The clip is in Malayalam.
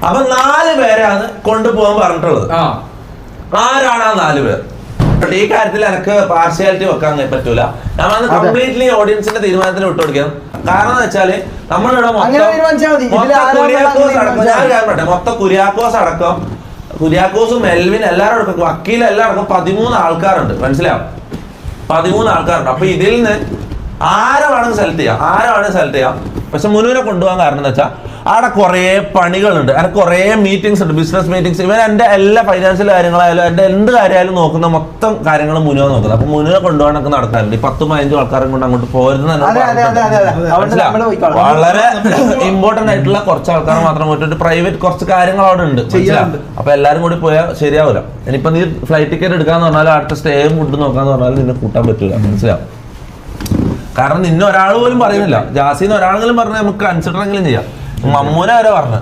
അപ്പൊ 4 പേരാണ് കൊണ്ടുപോകാൻ പറഞ്ഞിട്ടുള്ളത്. ആരാണ് ആ 4 പേർ? ഈ കാര്യത്തിൽ എനിക്ക് പാർഷ്യാലിറ്റി വെക്കാൻ പറ്റൂല. നമ്മൾ കംപ്ലീറ്റ്ലി ഓഡിയൻസിന്റെ തീരുമാനത്തിന് വിട്ടുകൊടുക്കണം. കാരണം എന്ന് വെച്ചാല് നമ്മളിവിടെ മൊത്തം കുര്യാക്കോസും മെൽവിൻ എല്ലാവരും അടക്കം വക്കീൽ എല്ലാവർക്കും 13 ആൾക്കാരുണ്ട്. മനസ്സിലാവും? 13 ആൾക്കാരുണ്ട്. അപ്പൊ ഇതിൽ നിന്ന് ആരെ വേണമെങ്കിൽ സെലക്ട് ചെയ്യാം. പക്ഷെ മുനുവിനെ കൊണ്ടുപോകാൻ കാരണം എന്താ വെച്ചാൽ അവിടെ കുറെ പണികളുണ്ട്, അവിടെ കുറെ മീറ്റിംഗ്സ് ഉണ്ട്, ബിസിനസ് മീറ്റിംഗ്സ്. ഇവൻ എന്റെ എല്ലാ ഫൈനാൻഷ്യൽ കാര്യങ്ങളായാലും എന്റെ എന്ത് കാര്യമായാലും നോക്കുന്ന മൊത്തം കാര്യങ്ങൾ മുനുവാൻ നോക്കുന്നത്. അപ്പൊ മുനുവിനെ കൊണ്ടുപോകാനൊക്കെ നടക്കാറുണ്ട്. 10-15 ആൾക്കാരെ കൊണ്ട് അങ്ങോട്ട് പോരുന്ന വളരെ ഇമ്പോർട്ടന്റ് ആയിട്ടുള്ള കുറച്ച് ആൾക്കാർ മാത്രം പോയിട്ട് പ്രൈവറ്റ് കുറച്ച് കാര്യങ്ങൾ അവിടെ ഉണ്ട്. അപ്പൊ എല്ലാരും കൂടി പോയാൽ ശരിയാവില്ല. ഇനിയിപ്പൊ നീ ഫ്ലൈറ്റ് ടിക്കറ്റ് എടുക്കാന്ന് പറഞ്ഞാലും അടുത്ത സ്റ്റേയും ഫുഡ് നോക്കാന്ന് പറഞ്ഞാലും നിന്നെ കൂട്ടാൻ പറ്റൂല. മനസ്സിലാവും? കാരണം നിന്നെ ഒരാൾ പോലും പറയുന്നില്ല. ജാസിന്ന് ഒരാളെങ്കിലും പറഞ്ഞാൽ നമുക്ക് കൺസിഡർ എങ്കിലും ചെയ്യാം. മമ്മൂനെ വരെ പറഞ്ഞു